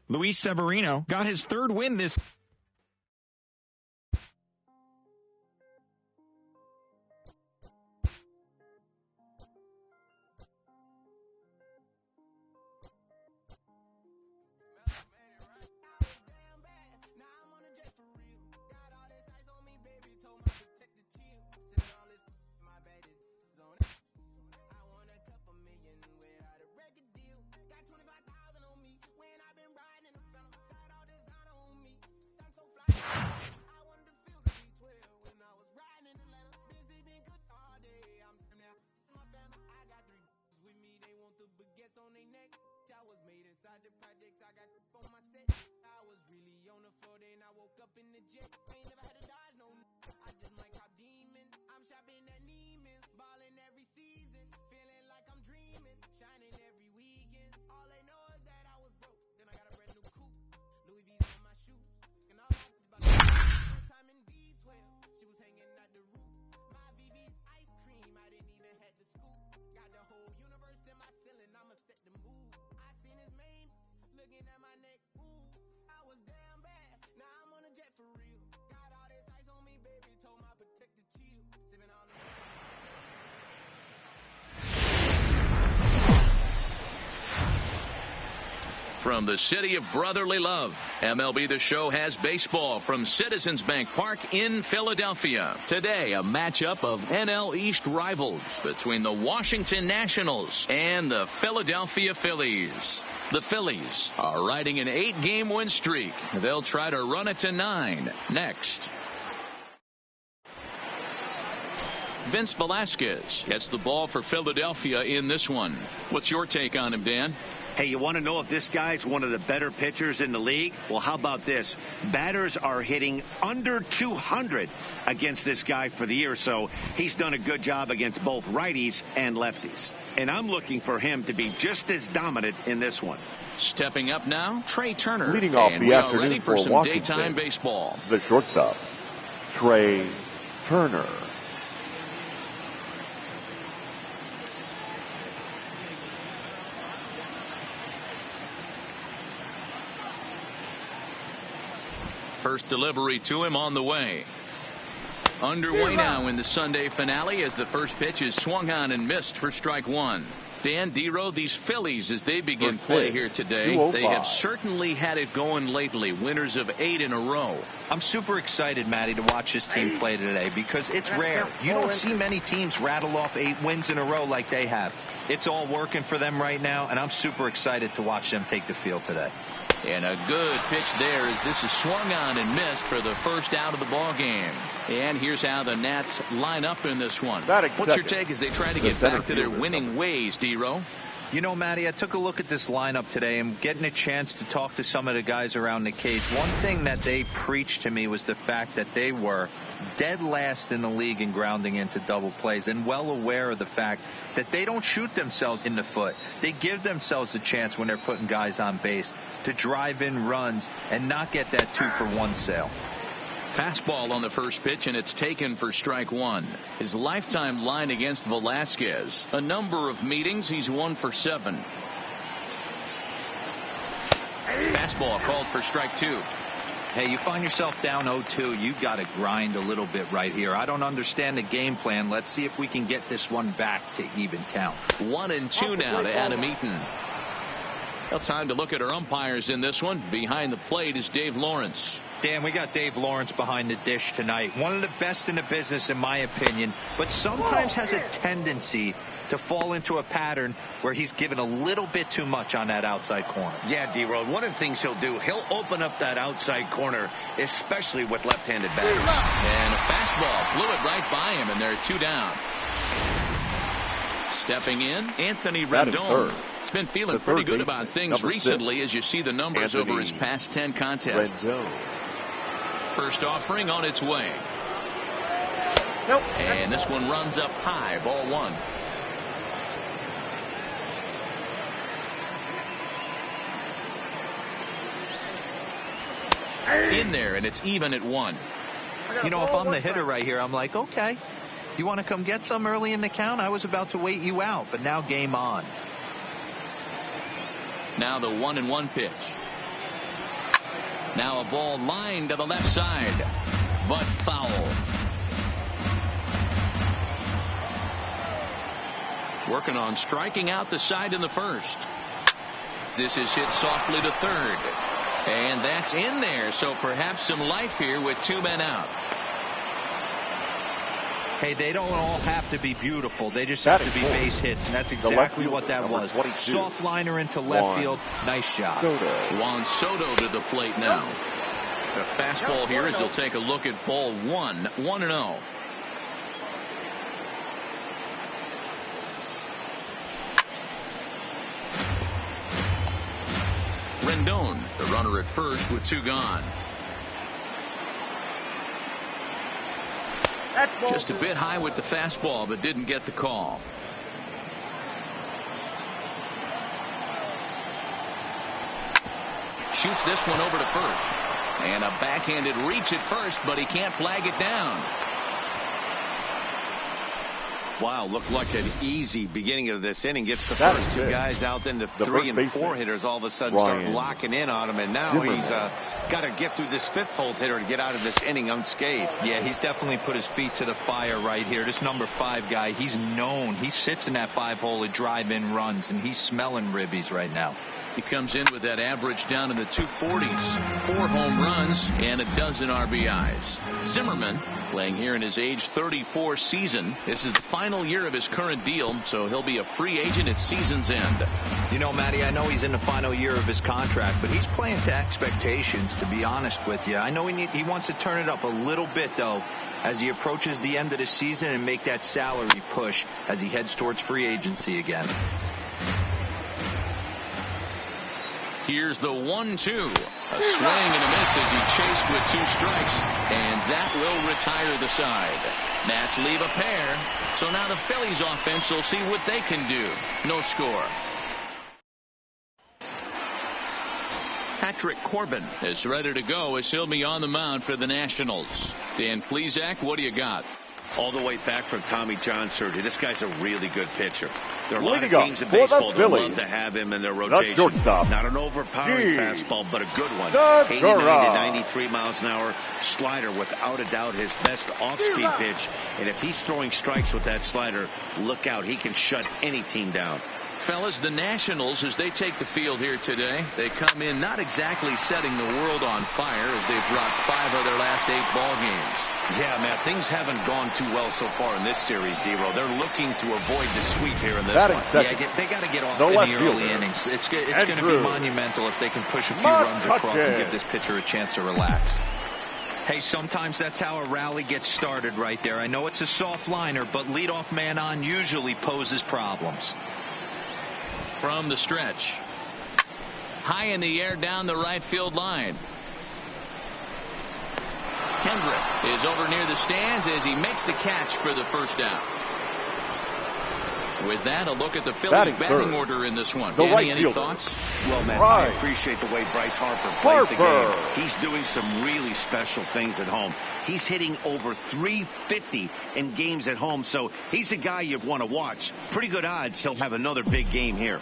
Luis Severino got his third win this From the city of brotherly love, MLB The Show has baseball from Citizens Bank Park in Philadelphia. Today, a matchup of NL East rivals between the Washington Nationals and the Philadelphia Phillies. The Phillies are riding an 8-game win streak. They'll try to run it to 9 next. Vince Velasquez gets the ball for Philadelphia in this one. What's your take on him, Dan? Hey, you want to know if this guy's one of the better pitchers in the league? Well, how about this? Batters are hitting under 200 against this guy for the year, so he's done a good job against both righties and lefties. And I'm looking for him to be just as dominant in this one. Stepping up now, Trey Turner. Leading off and the we afternoon are ready for some Washington, daytime baseball. The shortstop, Trey Turner. First delivery to him on the way. Underway now in the Sunday finale as the first pitch is swung on and missed for strike one. Dan Dero, these Phillies, as they begin play here today, they have certainly had it going lately. Winners of 8 in a row. I'm super excited, Matty, to watch this team play today because it's rare. You don't see many teams rattle off 8 wins in a row like they have. It's all working for them right now, and I'm super excited to watch them take the field today. And a good pitch there as this is swung on and missed for the first out of the ball game. And here's how the Nats line up in this one. What's your take as they try to get back to their winning ways, D-Row? You know, Matty, I took a look at this lineup today and getting a chance to talk to some of the guys around the cage. One thing that they preached to me was the fact that they were dead last in the league in grounding into double plays and well aware of the fact that they don't shoot themselves in the foot. They give themselves a chance when they're putting guys on base to drive in runs and not get that 2-for-1 sale. Fastball on the first pitch, and it's taken for strike one. His lifetime line against Velasquez, a number of meetings, he's 1 for 7. Fastball called for strike 2. Hey, you find yourself down 0-2, you've got to grind a little bit right here. I don't understand the game plan. Let's see if we can get this one back to even count. 1-2 now to Adam Eaton. Well, time to look at our umpires in this one. Behind the plate is Dave Lawrence. Dan, we got Dave Lawrence behind the dish tonight. One of the best in the business, in my opinion, but sometimes has a tendency to fall into a pattern where he's given a little bit too much on that outside corner. Yeah, D-Road, one of the things he'll do, he'll open up that outside corner, especially with left-handed batters. And a fastball blew it right by him, and there are 2 down. Stepping in, Anthony Rendon. He's been feeling pretty good about things recently as you see the numbers over his past 10 contests. First offering on its way. And this one runs up high, ball 1. In there, and it's even at 1. You know, if I'm the hitter right here, I'm like, okay, you want to come get some early in the count? I was about to wait you out, but now game on. Now the 1-1 pitch. Now a ball lined to the left side, but foul. Working on striking out the side in the first. This is hit softly to third. And that's in there, so perhaps some life here with 2 men out. Hey, they don't all have to be beautiful. They just have to be base hits, and that's exactly what that was. Soft liner into left field. Nice job. Juan Soto to the plate now. The fastball here as he'll take a look at ball 1, 1-0. Rendon, the runner at first with 2 gone. Just a bit high with the fastball, but didn't get the call. Shoots this one over to first. And a backhanded reach at first, but he can't flag it down. Wow, looked like an easy beginning of this inning. Gets the first 2 guys out, then the 3 and 4 hitters all of a sudden start locking in on him, and now he's got to get through this 5th hole hitter to get out of this inning unscathed. Yeah, he's definitely put his feet to the fire right here. This number 5 guy, he's known. He sits in that 5-hole to drive in runs, and he's smelling ribbies right now. He comes in with that average down in the 240s. 4 home runs and a dozen RBIs. Zimmerman playing here in his age 34 season. This is the final year of his current deal, so he'll be a free agent at season's end. You know, Matty, I know he's in the final year of his contract, but he's playing to expectations, to be honest with you. I know he wants to turn it up a little bit, though, as he approaches the end of the season and make that salary push as he heads towards free agency again. Here's the 1-2. A swing and a miss as he chased with 2 strikes, and that will retire the side. Nats leave a pair, so now the Phillies offense will see what they can do. No score. Patrick Corbin is ready to go as he'll be on the mound for the Nationals. Dan Plesac, what do you got? All the way back from Tommy John surgery. This guy's a really good pitcher. There are a lot of teams in baseball that love to have him in their rotation. Not an overpowering fastball, but a good one. 89 to 93 miles an hour slider, without a doubt his best off-speed pitch. And if he's throwing strikes with that slider, look out. He can shut any team down. Fellas, the Nationals, as they take the field here today, they come in not exactly setting the world on fire as they've dropped 5 of their last 8 ball games. Yeah, man, things haven't gone too well so far in this series, D-Row. They're looking to avoid the sweep here in this one. Yeah, they got to get off in the early innings. It's going to be monumental if they can push a few runs across and give this pitcher a chance to relax. Hey, sometimes that's how a rally gets started right there. I know it's a soft liner, but leadoff man on usually poses problems. From the stretch. High in the air down the right field line. Kendrick is over near the stands as he makes the catch for the first out. With that, a look at the Phillies batting order in this one. Danny, any thoughts? Well, man, I appreciate the way Bryce Harper plays the game. He's doing some really special things at home. He's hitting over 350 in games at home, so he's a guy you'd want to watch. Pretty good odds he'll have another big game here.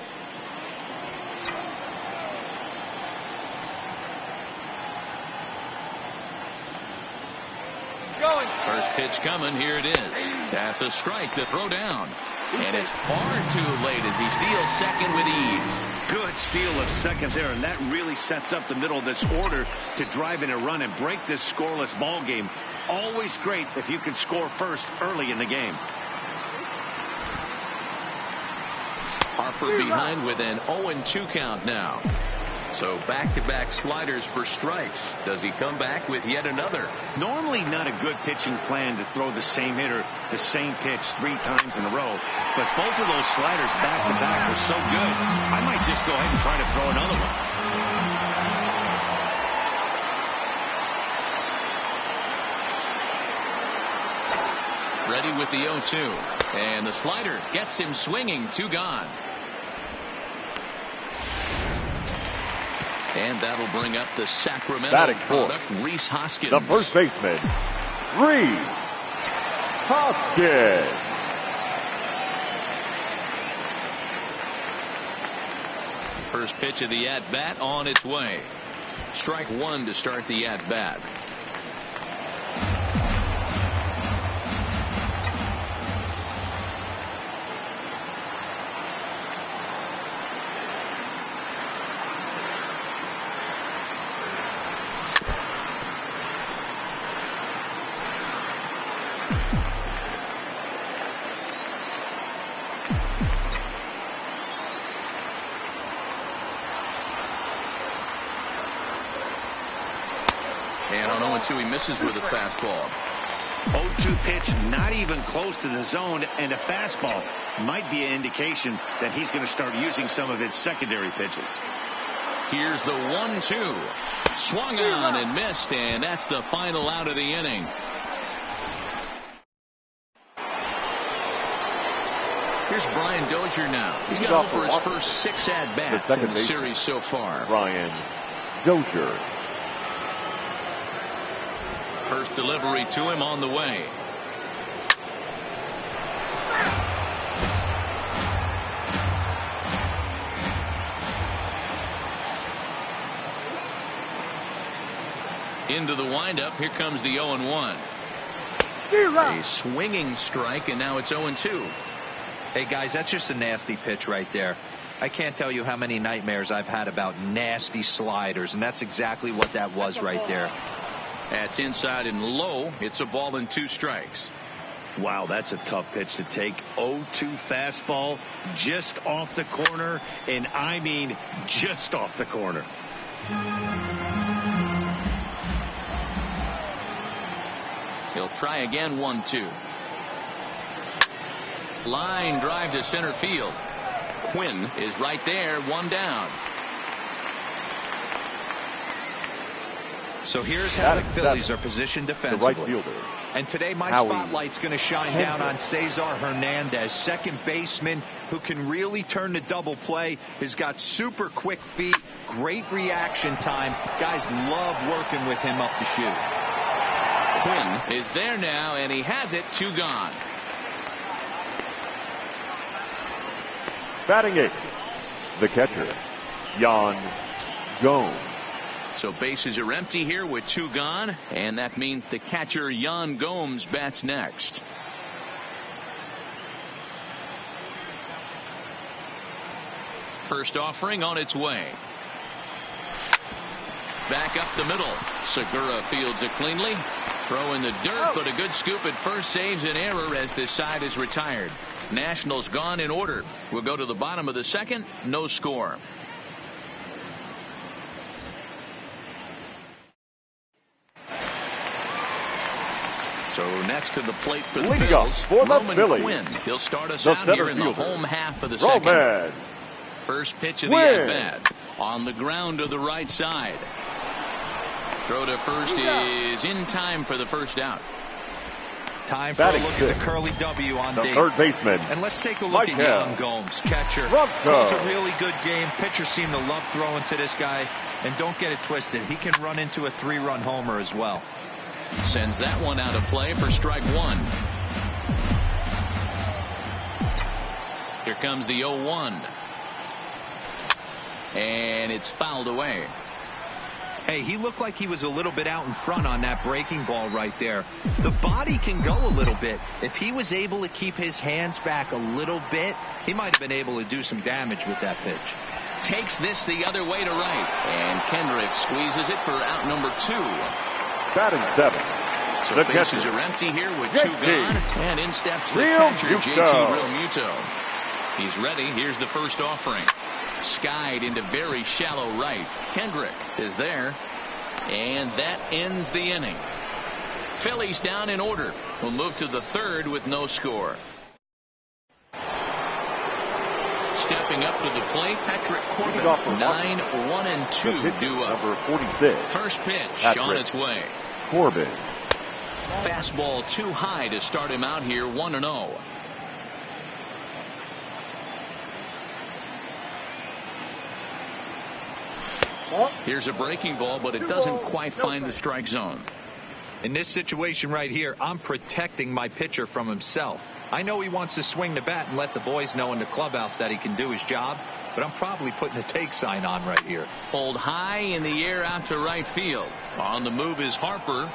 First pitch coming. Here it is. That's a strike to throw down. And it's far too late as he steals second with ease. Good steal of second there, and that really sets up the middle of this order to drive in a run and break this scoreless ball game. Always great if you can score first early in the game. Harper behind with an 0-2 count now. So back-to-back sliders for strikes. Does he come back with yet another? Normally not a good pitching plan to throw the same hitter, the same pitch 3 times in a row. But both of those sliders back-to-back were so good, I might just go ahead and try to throw another one. Ready with the 0-2. And the slider gets him swinging. 2 gone. And that'll bring up the Sacramento product, Rhys Hoskins. The first baseman, Rhys Hoskins. First pitch of the at-bat on its way. Strike one to start the at-bat. And on 0-2, he misses with a fastball. 0-2 pitch, not even close to the zone, and a fastball might be an indication that he's going to start using some of his secondary pitches. Here's the 1-2. Swung on and missed, and that's the final out of the inning. Here's Brian Dozier now. He's got over his first 6 at-bats in the series so far. Brian Dozier. First delivery to him on the way. Into the windup. Here comes the 0-1. A swinging strike, and now it's 0-2. Hey, guys, that's just a nasty pitch right there. I can't tell you how many nightmares I've had about nasty sliders, and that's exactly what that was right there. That's inside and low. It's a ball and 2 strikes. Wow, that's a tough pitch to take. 0-2 fastball just off the corner, and I mean just off the corner. He'll try again. 1-2. Line drive to center field. Quinn is right there. 1 down. So here's how the Phillies are positioned defensively. The right fielder. And today my spotlight's going to shine down on Cesar Hernandez, second baseman who can really turn the double play. Has got super quick feet, great reaction time. Guys love working with him up the chute. Quinn is there now, and he has it. 2 gone. Batting 8th, the catcher, Yan Gomes. So bases are empty here with 2 gone, and that means the catcher Yan Gomes bats next. First offering on its way. Back up the middle. Segura fields it cleanly. Throw in the dirt, but a good scoop at first saves an error as this side is retired. Nationals gone in order. We'll go to the bottom of the second. No score. So next to the plate for the Phillies, Roman Quinn. He'll start us out here in the home half of the second. First pitch of the at-bat. On the ground to the right side. Throw to first is in time for the first out. Time for a look at the curly W on D. Third baseman. And let's take a look at Yan Gomes, catcher. It's a really good game. Pitchers seem to love throwing to this guy. And don't get it twisted. He can run into a 3-run homer as well. Sends that one out of play for strike 1. Here comes the 0-1. And it's fouled away. Hey, he looked like he was a little bit out in front on that breaking ball right there. The body can go a little bit. If he was able to keep his hands back a little bit, he might have been able to do some damage with that pitch. Takes this the other way to right. And Kendrick squeezes it for out number 2. Batting 7th. So the bases are empty here with 2 gone. And in steps the catcher, JT Realmuto. He's ready. Here's the first offering. Skied into very shallow right. Kendrick is there. And that ends the inning. Phillies down in order. We'll move to the third with no score. Stepping up to the plate, Patrick Corbin. 9-1-2 due up. Number 46. First pitch on its way. Corbin. Fastball too high to start him out here. 1-0. Here's a breaking ball, but it doesn't quite find the strike zone. In this situation right here, I'm protecting my pitcher from himself. I know he wants to swing the bat and let the boys know in the clubhouse that he can do his job, but I'm probably putting a take sign on right here. Pulled high in the air out to right field. On the move is Harper.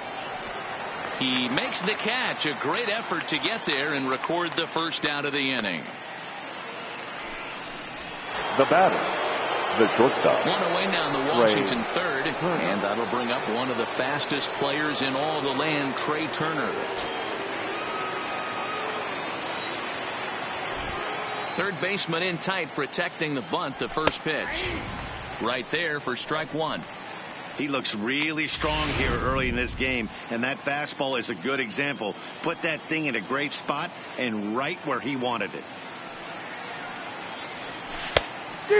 He makes the catch. A great effort to get there and record the first out of the inning. The batter, the shortstop. One away now in the Washington third, and that'll bring up one of the fastest players in all the land, Trey Turner. Third baseman in tight, protecting the bunt. The first pitch right there for strike one. He looks really strong here early in this game, and that fastball is a good example. Put that thing in a great spot and right where he wanted it.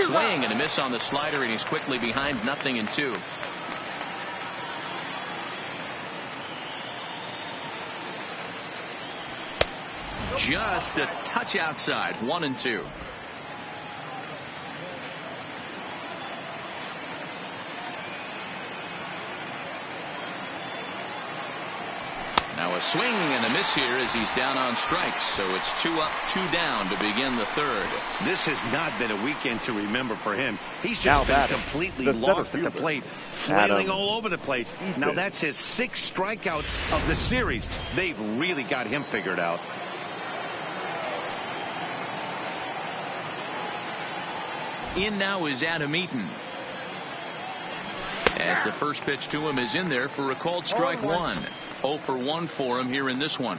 Swing and a miss on the slider, and he's quickly behind 0-2. Just a touch outside. 1-2. Now a swing and a miss here as he's down on strikes. So it's 2 up, 2 down to begin the third. This has not been a weekend to remember for him. He's just been completely lost at the plate, flailing all over the place. Now that's his 6th strikeout of the series. They've really got him figured out. In now is Adam Eaton. As the first pitch to him is in there for a called strike one. 0 for 1 for him here in this one.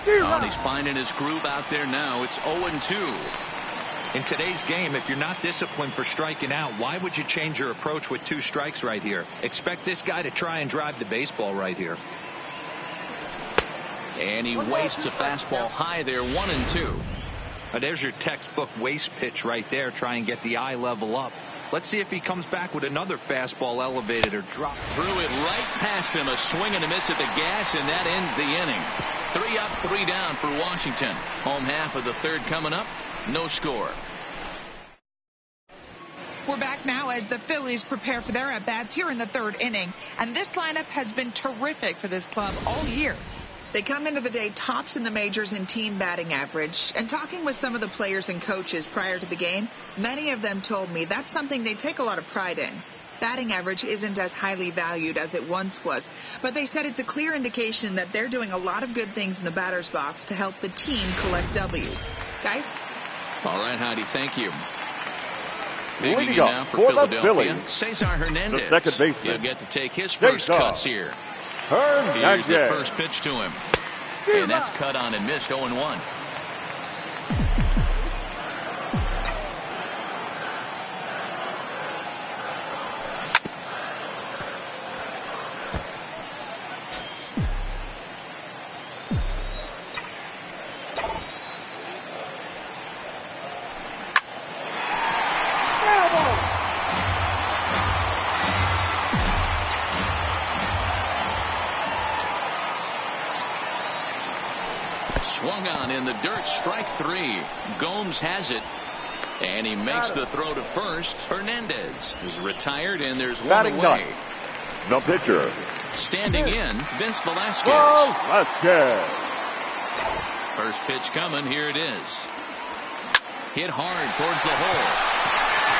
Oh, he's finding his groove out there now. It's 0-2. In today's game, if you're not disciplined for striking out, why would you change your approach with 2 strikes right here? Expect this guy to try and drive the baseball right here. And he wastes a fastball high there. 1-2. There's your textbook waste pitch right there. Try and get the eye level up. Let's see if he comes back with another fastball elevated or drop. Threw it right past him. A swing and a miss at the gas, and that ends the inning. 3 up, 3 down for Washington. Home half of the third coming up. No score. We're back now as the Phillies prepare for their at-bats here in the third inning. And this lineup has been terrific for this club all year. They come into the day tops in the majors in team batting average. And talking with some of the players and coaches prior to the game, many of them told me that's something they take a lot of pride in. Batting average isn't as highly valued as it once was, but they said it's a clear indication that they're doing a lot of good things in the batter's box to help the team collect W's. Guys? All right, Heidi, thank you. Leading now up for for the Philadelphia, Phillies, Cesar Hernandez. the second baseman. He'll get to take his first cuts here. Hernandez. Here's the first pitch to him. And that's cut on and missed. 0-1. Swung on in the dirt. Strike 3. Gomes has it. And he makes the throw to first. Hernandez is retired, and there's one away. The pitcher. Standing in, Vince Velasquez. Velasquez. First pitch coming. Here it is. Hit hard towards the hole.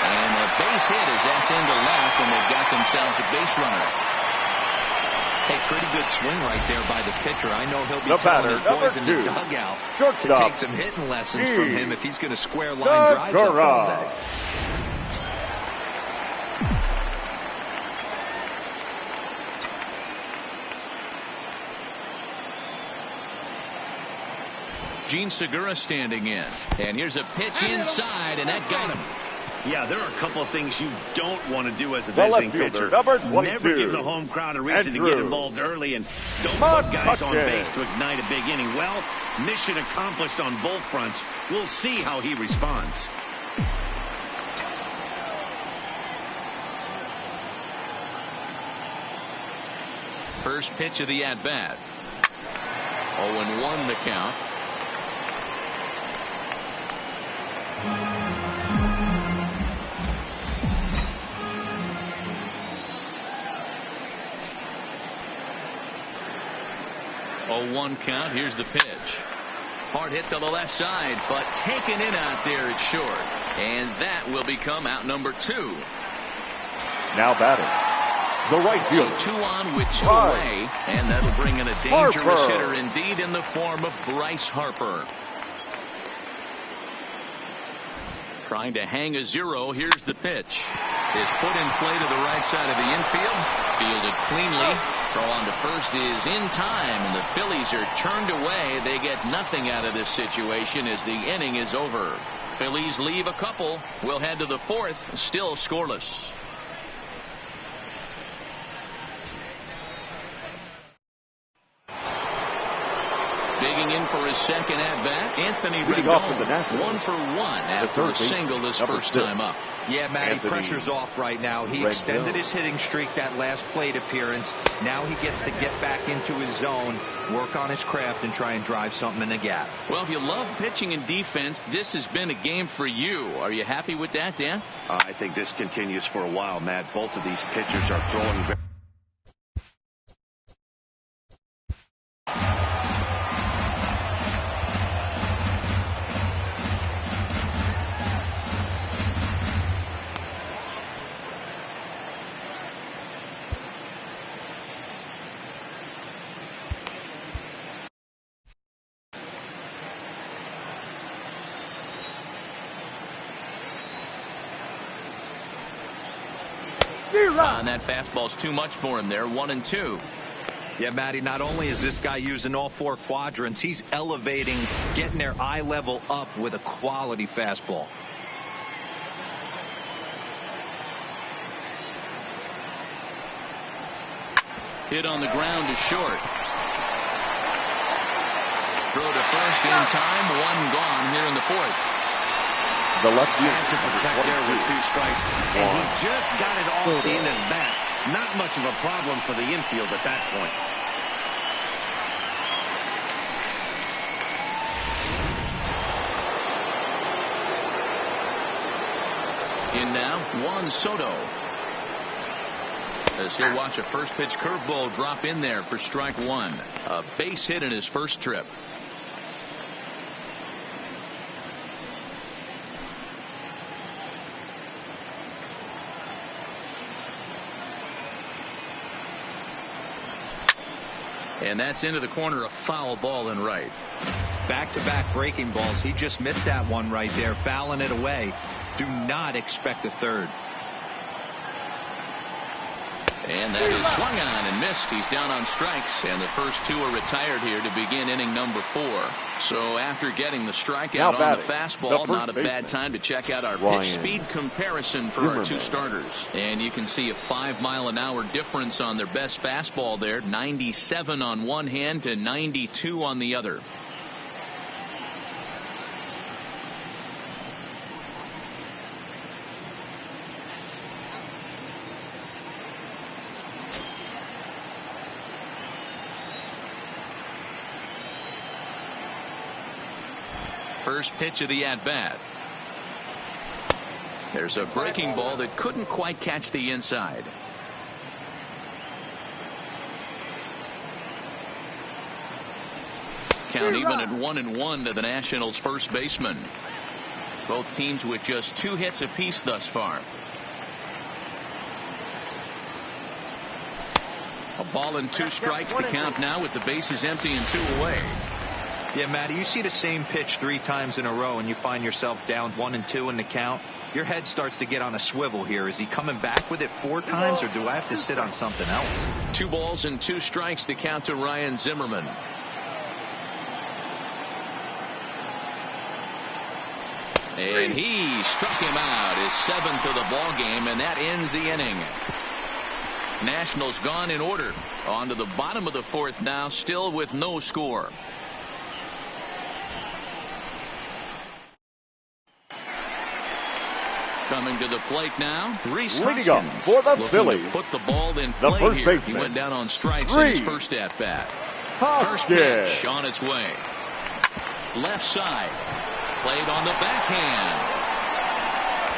And a base hit as that's into left, and they've got themselves a base runner. Hey, pretty good swing right there by the pitcher. I know he'll be The telling batter, his boys in the number 2, dugout to shortstop, take some hitting lessons from him if he's going to square line drives up all day. Gene Segura standing in. And here's a pitch inside, and that got him. Yeah, there are a couple of things you don't want to do as a visiting pitcher. Never give the home crowd a reason to get involved early, and don't put guys on base to ignite a big inning. Well, mission accomplished on both fronts. We'll see how he responds. First pitch of the at-bat. 0-1 the count. 0-1 count. Here's the pitch. Hard hit to the left side, but taken in out there. It's short. And that will become out number 2. Now batting, the right fielder. So 2 on with 2 away, and that'll bring in a dangerous hitter indeed in the form of Bryce Harper. Trying to hang a 0. Here's the pitch. His foot in play to the right side of the infield. Fielded cleanly. Throw on to first is in time, and the Phillies are turned away. They get nothing out of this situation as the inning is over. Phillies leave a couple. We'll head to the 4th, still scoreless. Digging in for his second at-bat, Anthony Rendon, 1 for 1 after a single his first time up. Yeah, Matty, pressure's off right now. He extended his hitting streak that last plate appearance. Now he gets to get back into his zone, work on his craft, and try and drive something in the gap. Well, if you love pitching and defense, this has been a game for you. Are you happy with that, Dan? I think this continues for a while, Matt. Both of these pitchers are throwing very and that fastball's too much for him there. 1-2. Yeah, Matty, not only is this guy using all 4 quadrants, he's elevating, getting their eye level up with a quality fastball. Hit on the ground is short. Throw to first in time. 1 gone here in the 4th. The left field to protect there with 2 strikes, and he just got it off the end of the bat. Not much of a problem for the infield at that point. In now, Juan Soto. As he'll watch a first pitch curveball drop in there for strike 1. A base hit in his first trip. And that's into the corner, a foul ball and right. Back-to-back breaking balls. He just missed that one right there, fouling it away. Do not expect a third. And that is swung on and missed. He's down on strikes, and the first 2 are retired here to begin inning number 4. So after getting the strikeout on the fastball, not a bad time to check out our pitch speed comparison for our 2 starters. And you can see a 5-mile-an-hour difference on their best fastball there. 97 on one hand to 92 on the other. First pitch of the at-bat. There's a breaking ball that couldn't quite catch the inside. Count even at 1-1 to the Nationals' first baseman. Both teams with just 2 hits apiece thus far. A ball and 2 strikes to count now with the bases empty and 2 away. Yeah, Matty, you see the same pitch 3 times in a row and you find yourself down 1-2 in the count. Your head starts to get on a swivel here. Is he coming back with it 4 times, or do I have to sit on something else? 2 balls and 2 strikes to count to Ryan Zimmerman. And he struck him out, his 7th of the ball game, and that ends the inning. Nationals gone in order. On to the bottom of the 4th now, still with no score. Coming to the plate now, Rhys Hoskins for the looking Phillies. to put the ball in play here. He went down on strikes in his first at bat. First pitch on its way. Left side, played on the backhand.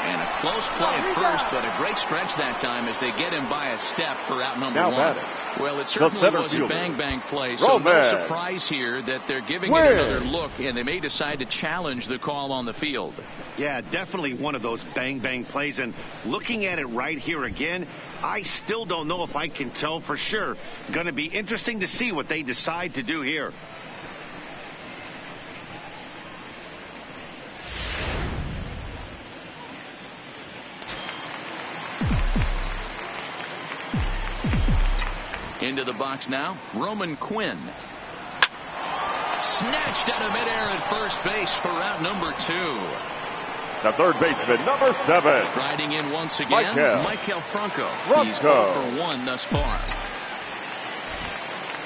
And a close play at first, but a great stretch that time as they get him by a step for out number now 1. batting. Well, it certainly was a bang-bang play, so no surprise here that they're giving it another look, and they may decide to challenge the call on the field. Yeah, definitely one of those bang-bang plays, and looking at it right here again, I still don't know if I can tell for sure. Going to be interesting to see what they decide to do here. Into the box now, Roman Quinn. Snatched out of midair at first base for out number 2. The third baseman, number 7. Striding in once again, Michael Franco. He's 4 for 1 thus far.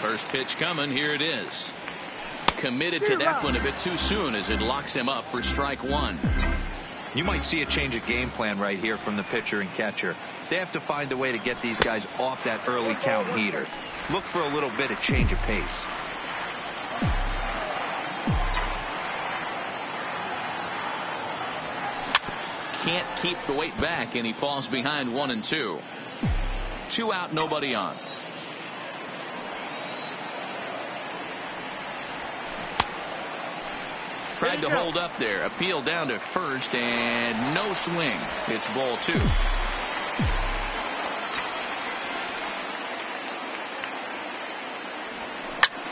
First pitch coming, here it is. Committed to that one a bit too soon as it locks him up for strike 1. You might see a change of game plan right here from the pitcher and catcher. They have to find a way to get these guys off that early count heater. Look for a little bit of change of pace. Can't keep the weight back, and he falls behind 1 and 2. 2 out, nobody on. Tried to hold up there. Appeal down to first, and no swing. It's ball 2.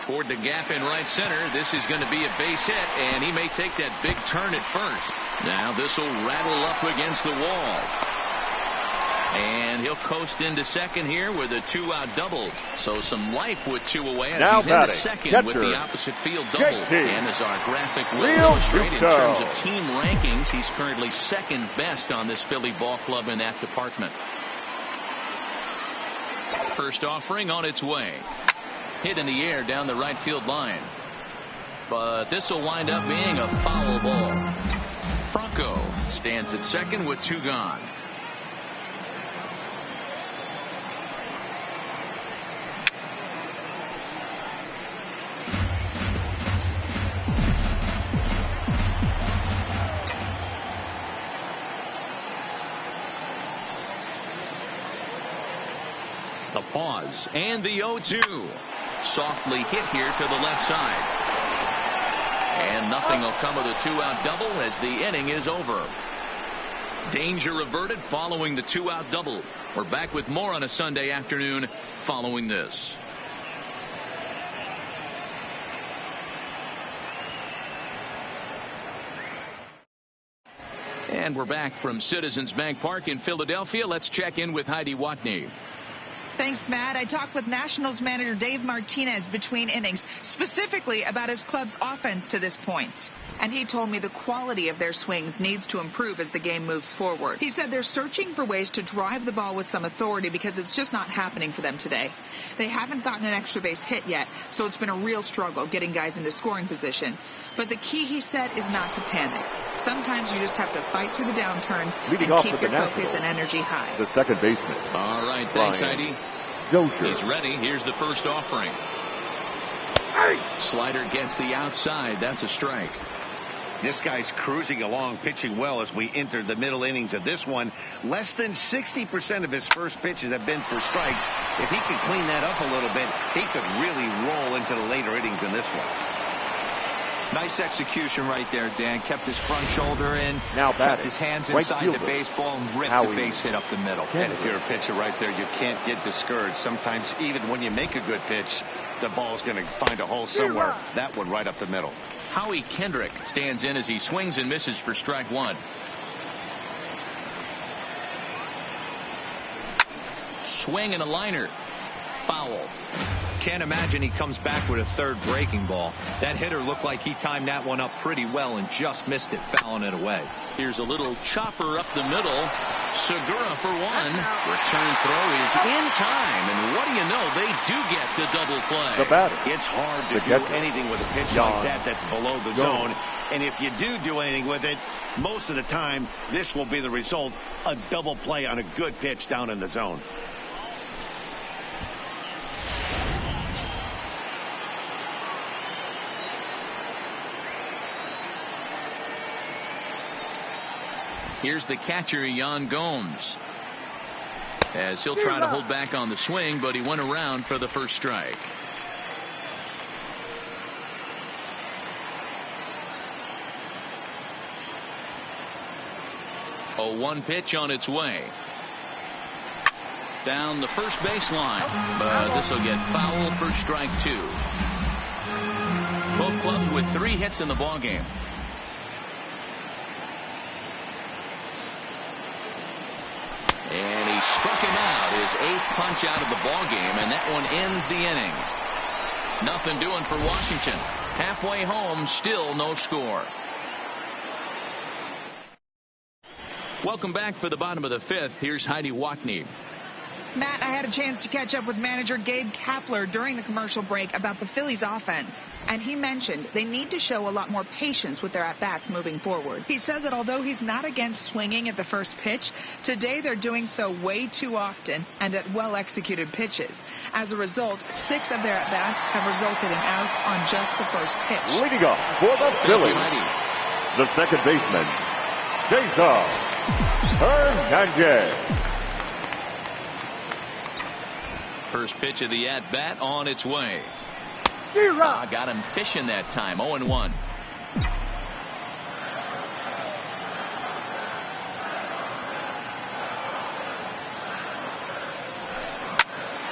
Toward the gap in right center. This is going to be a base hit, and he may take that big turn at first. Now this will rattle up against the wall. And he'll coast into second here with a 2-out double. So some life with 2 away as now he's into second with the opposite field double. And as our graphic will illustrate, in terms of team rankings, he's currently second best on this Philly ball club in that department. First offering on its way. Hit in the air down the right field line. But this will wind up being a foul ball. Franco stands at second with 2 gone. The pause and the 0-2. Softly hit here to the left side. And nothing will come of the 2-out double as the inning is over. Danger averted following the 2-out double. We're back with more on a Sunday afternoon following this. And we're back from Citizens Bank Park in Philadelphia. Let's check in with Heidi Watney. Thanks, Matt. I talked with Nationals manager Dave Martinez between innings, specifically about his club's offense to this point. And he told me the quality of their swings needs to improve as the game moves forward. He said they're searching for ways to drive the ball with some authority because it's just not happening for them today. They haven't gotten an extra base hit yet, so it's been a real struggle getting guys into scoring position. But the key, he said, is not to panic. Sometimes you just have to fight through the downturns and keep your focus and energy high. The second baseman. All right, thanks, Heidi. Dozier. He's ready. Here's the first offering. Slider gets the outside. That's a strike. This guy's cruising along, pitching well as we enter the middle innings of this one. Less than 60% of his first pitches have been for strikes. If he could clean that up a little bit, he could really roll into the later innings in this one. Nice execution right there, Dan. Kept his front shoulder in, now kept his hands inside the baseball, and ripped the base hit up the middle. And if you're a pitcher right there, you can't get discouraged. Sometimes even when you make a good pitch, the ball's going to find a hole somewhere. That one right up the middle. Howie Kendrick stands in as he swings and misses for strike 1. Swing and a liner. Foul. Can't imagine he comes back with a third breaking ball. That hitter looked like he timed that one up pretty well and just missed it, fouling it away. Here's a little chopper up the middle. Segura for 1. Return throw is in time, and what do you know? They do get the double play. The batter. It's hard to do anything with a pitch like that that's below the zone. And if you do anything with it, most of the time, this will be the result. A double play on a good pitch down in the zone. Here's the catcher, Yan Gomes, as he'll try to hold back on the swing, but he went around for the first strike. 0-1 pitch on its way. Down the first baseline, but this will get foul for strike 2. Both clubs with 3 hits in the ballgame. And he struck him out, his 8th punch out of the ballgame, and that one ends the inning. Nothing doing for Washington. Halfway home, still no score. Welcome back for the bottom of the 5th. Here's Heidi Watney. Matt, I had a chance to catch up with manager Gabe Kapler during the commercial break about the Phillies offense, and he mentioned they need to show a lot more patience with their at-bats moving forward. He said that although he's not against swinging at the first pitch, today they're doing so way too often and at well-executed pitches. As a result, 6 of their at-bats have resulted in outs on just the first pitch. Leading up for the Phillies, the second baseman, Jason Hernandez. First pitch of the at-bat on its way. Got him fishing that time. 0-1.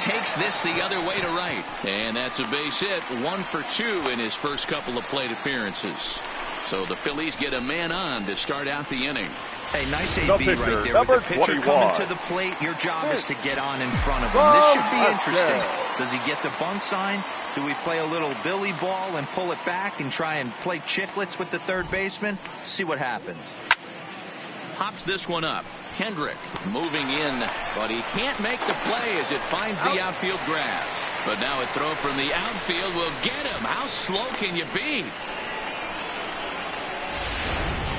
Takes this the other way to right. And that's a base hit. 1 for 2 in his first couple of plate appearances. So the Phillies get a man on to start out the inning. Hey, nice AB right there. With the pitcher 21. coming to the plate, your job is to get on in front of him. This should be interesting. Does he get the bunt sign? Do we play a little billy ball and pull it back and try and play chicklets with the third baseman? See what happens. Pops this one up. Kendrick moving in, but he can't make the play as it finds the outfield grass. But now a throw from the outfield will get him. How slow can you be?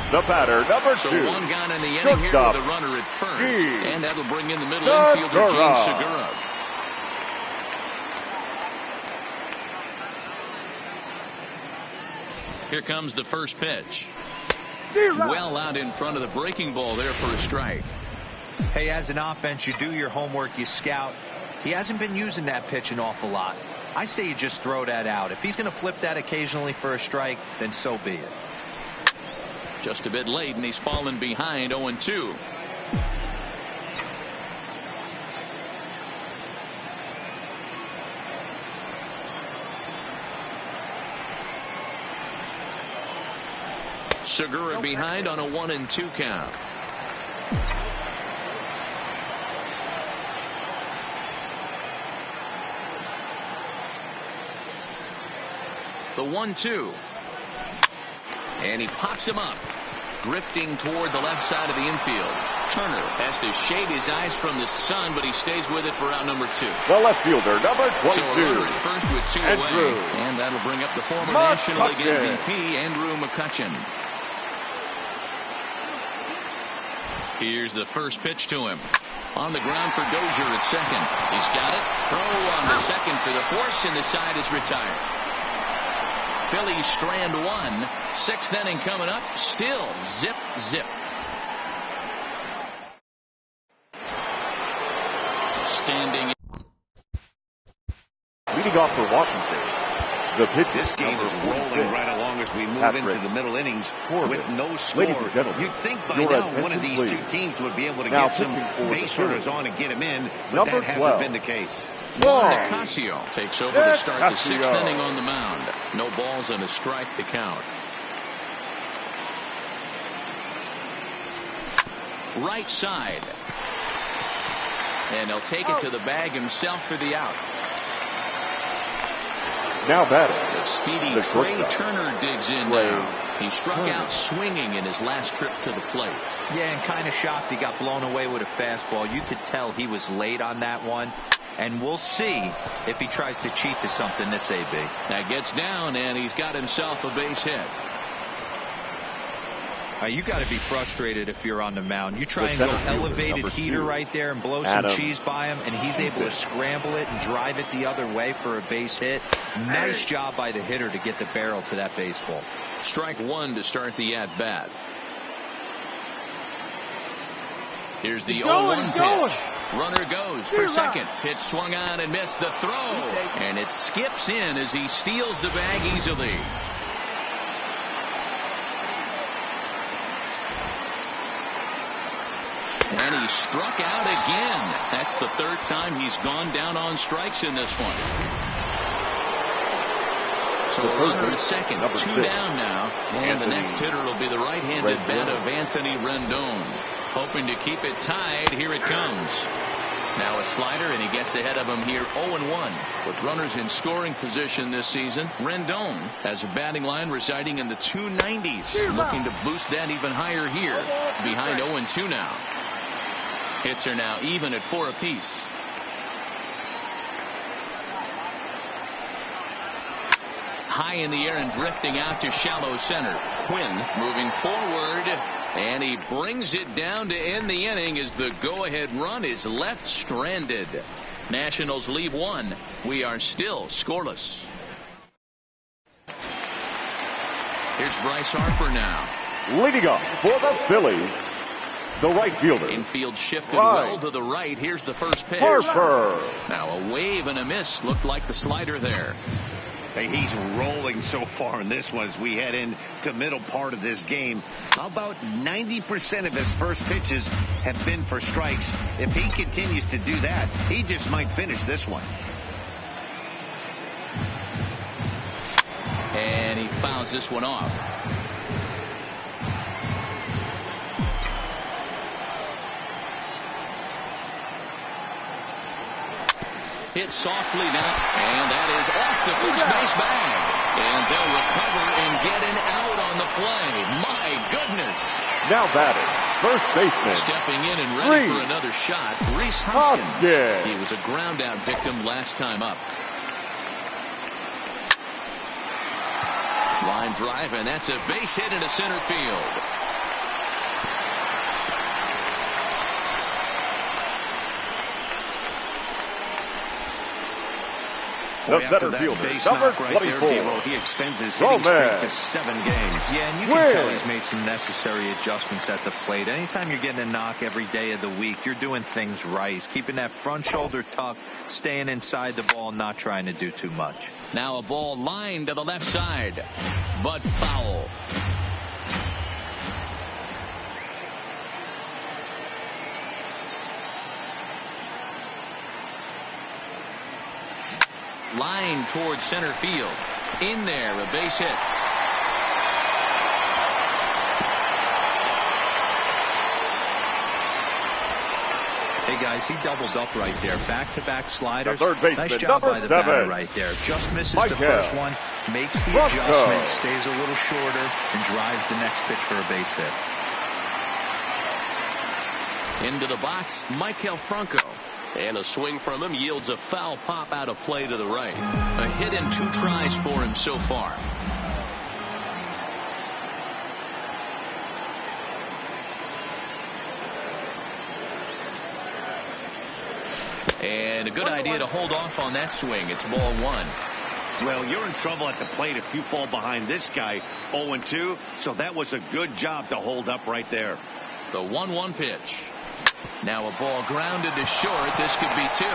The batter, number 2. So 1 gone in the inning here with a runner at first. And that'll bring in the middle infielder, Gene Segura. Here comes the first pitch. Well out in front of the breaking ball there for a strike. Hey, as an offense, you do your homework, you scout. He hasn't been using that pitch an awful lot. I say you just throw that out. If he's going to flip that occasionally for a strike, then so be it. Just a bit late, and he's fallen behind. 0-2. Segura behind on a 1-2 count. The 1-2. And he pops him up, drifting toward the left side of the infield. Turner has to shade his eyes from the sun, but he stays with it for out number 2. The left fielder, number 22. So a runner is first with 2 away. And that'll bring up the former National League MVP, Andrew McCutchen. Here's the first pitch to him. On the ground for Dozier at second. He's got it. Throw on the second for the force, and the side is retired. Phillies strand 1. 6th inning coming up. Still zip, zip. Standing. Leading off for Washington. The pitch. This game is rolling right along as we move into the middle innings with no score. You'd think by now one of these 2 teams would be able to get some base runners on and get him in, but that hasn't been the case. Juan Nicasio takes over to start the 6th inning on the mound. No balls and a strike to count. Right side. And he'll take it to the bag himself for the out. Now batting. The speedy Trey Turner digs in now. He struck out swinging in his last trip to the plate. Yeah, and kind of shocked he got blown away with a fastball. You could tell he was late on that one. And we'll see if he tries to cheat to something this AB. That gets down, and he's got himself a base hit. You got to be frustrated if you're on the mound. You try and go elevated heater right there and blow some cheese by him, and he's able to scramble it and drive it the other way for a base hit. Nice job by the hitter to get the barrel to that baseball. Strike 1 to start the at-bat. Here's the 0-1 pitch. Runner goes for second. Pitch swung on and missed the throw. And it skips in as he steals the bag easily. And he struck out again. That's the third time he's gone down on strikes in this one. So a runner at second, 2 down now. And the next hitter will be the right-handed bat of Anthony Rendon. Hoping to keep it tied. Here it comes. Now a slider, and he gets ahead of him here 0-1. With runners in scoring position this season, Rendon has a batting line residing in the 290s. Looking to boost that even higher here. Behind 0-2 now. Hits are now even at 4 apiece. High in the air and drifting out to shallow center. Quinn moving forward, and he brings it down to end the inning as the go-ahead run is left stranded. Nationals leave 1. We are still scoreless. Here's Bryce Harper now. Leading up for the Phillies, the right fielder. Infield shifted well to the right. Here's the first pitch. Harper. Now a wave and a miss. Looked like the slider there. Hey, he's rolling so far in this one as we head into middle part of this game. How about 90% of his first pitches have been for strikes? If he continues to do that, he just might finish this one. And he fouls this one off. Hit softly now, and that is off the first base bag. And they'll recover and get an out on the play. My goodness. Now batting, first baseman. Stepping in and ready for another shot, Rhys Hoskins. He was a ground out victim last time up. Line drive, and that's a base hit into center field. The center fielder, number 24. He extends his hitting streak to 7 games. Yeah, and you can tell he's made some necessary adjustments at the plate. Anytime you're getting a knock every day of the week, you're doing things right. He's keeping that front shoulder tucked, staying inside the ball, not trying to do too much. Now a ball lined to the left side, but foul. Line towards center field. In there, a base hit. Hey guys, he doubled up right there. Back-to-back sliders. Third baseman, nice job by the batter right there. Just misses the first one, makes the adjustment, stays a little shorter, and drives the next pitch for a base hit. Into the box, Maikel Franco. And a swing from him yields a foul pop out of play to the right. A hit in 2 tries for him so far. And a good idea to hold off on that swing. It's ball 1. Well, you're in trouble at the plate if you fall behind this guy 0-2. So that was a good job to hold up right there. The 1-1 pitch. Now a ball grounded to short. This could be 2.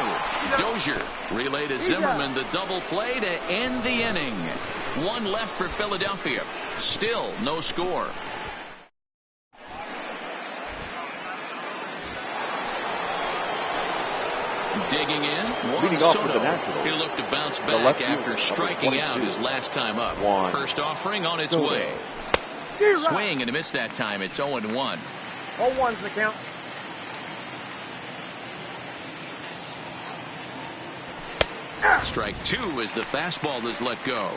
Dozier relay to Zimmerman. The double play to end the inning. 1 left for Philadelphia. Still no score. Digging in, Juan Soto. He'll look to bounce back after striking out his last time up. First offering on its way. Swing and a miss that time. It's 0-1. 0-1's the count. Strike 2 as the fastball is let go.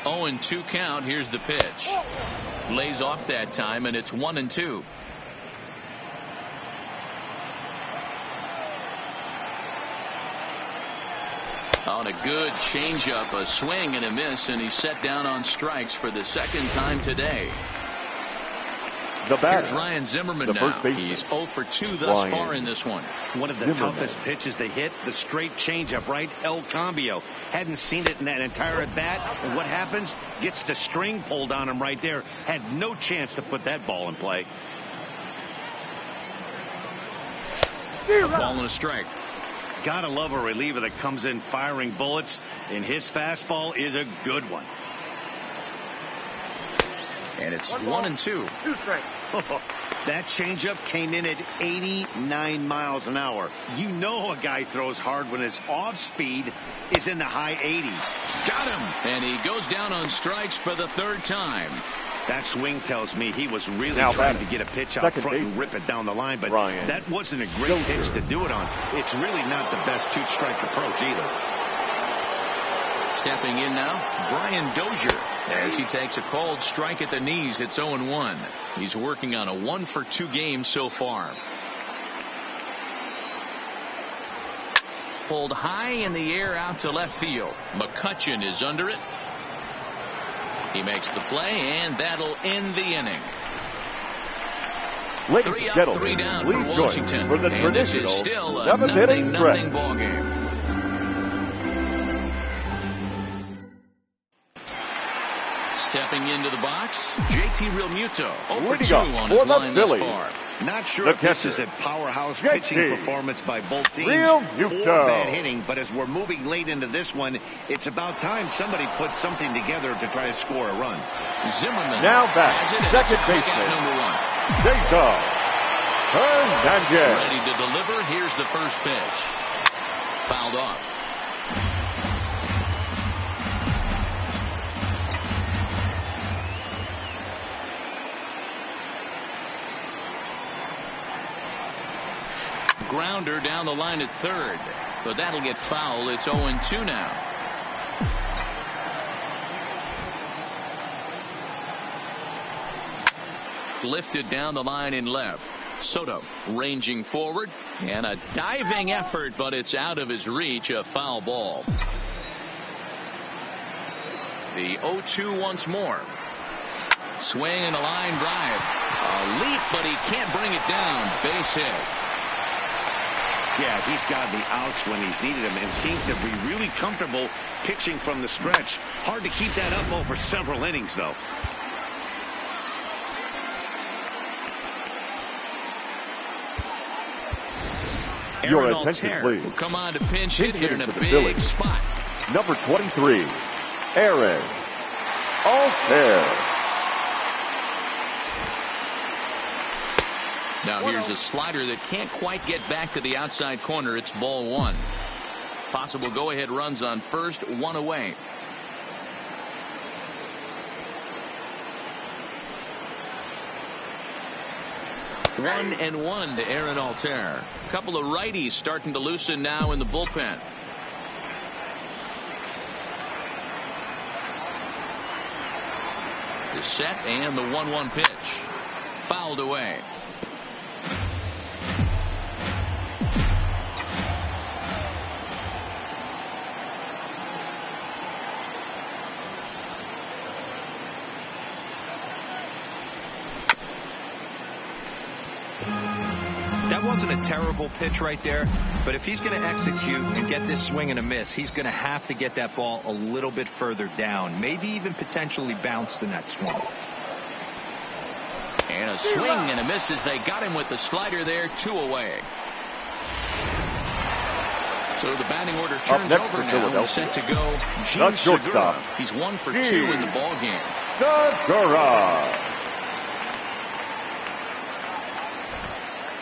Oh, and 2 count. Here's the pitch. Lays off that time, and it's 1-2. On a good changeup, a swing and a miss, and he's set down on strikes for the second time today. The batter, here's Ryan Zimmerman the now. first baseman. He's 0 for 2 thus far in this one. One of the toughest pitches to hit, the straight changeup, right? El Cambio. Hadn't seen it in that entire at bat. And what happens? Gets the string pulled on him right there. Had no chance to put that ball in play. A ball and a strike. Gotta love a reliever that comes in firing bullets, and his fastball is a good one. And it's 1-2. That changeup came in at 89 miles an hour. You know a guy throws hard when his off speed is in the high 80s. Got him. And he goes down on strikes for the third time. That swing tells me he was really trying to get a pitch out front and rip it down the line, but that wasn't a great pitch to do it on. It's really not the best two-strike approach either. Stepping in now, Brian Dozier, as he takes a called strike at the knees. It's 0-1. He's working on a 1 for 2 game so far. Pulled high in the air out to left field. McCutchen is under it. He makes the play, and that'll end the inning. Ladies 3 and up, gentlemen, 3 down please for join Washington. for the And this is traditional still a 7th-inning 0-0 ball game. Stepping into the box, JT Realmuto. 0 for 2 on his line thus far. Not sure if this is a powerhouse pitching performance by both teams or bad hitting, but as we're moving late into this one, it's about time somebody put something together to try to score a run. Zimmerman now back, second baseman, Jason Hernandez. Ready to deliver. Here's the first pitch. Fouled off. Grounder down the line at third, but that'll get foul. It's 0-2 now. Lifted down the line in left. Soto ranging forward, and a diving effort, but it's out of his reach. A foul ball. The 0-2 once more. Swing and a line drive. A leap, but he can't bring it down. Base hit. Yeah, he's got the outs when he's needed them and seems to be really comfortable pitching from the stretch. Hard to keep that up over several innings, though. Your Aaron attention, Altair please. will come on to pinch hit here in a for the big Phillies. spot. Number 23, Aaron Altair. Now here's a slider that can't quite get back to the outside corner. It's ball 1. Possible go-ahead runs on first, 1 away. One and 1 to Aaron Altair. A couple of righties starting to loosen now in the bullpen. The set and the 1-1 pitch. Fouled away. That wasn't a terrible pitch right there, but if he's going to execute and get this swing and a miss, he's going to have to get that ball a little bit further down, maybe even potentially bounce the next one. And a swing and a miss as they got him with the slider there, 2 away. So the batting order turns over now. He's set to go. Gene Segura. He's 1 for 2 in the ball game. Segura.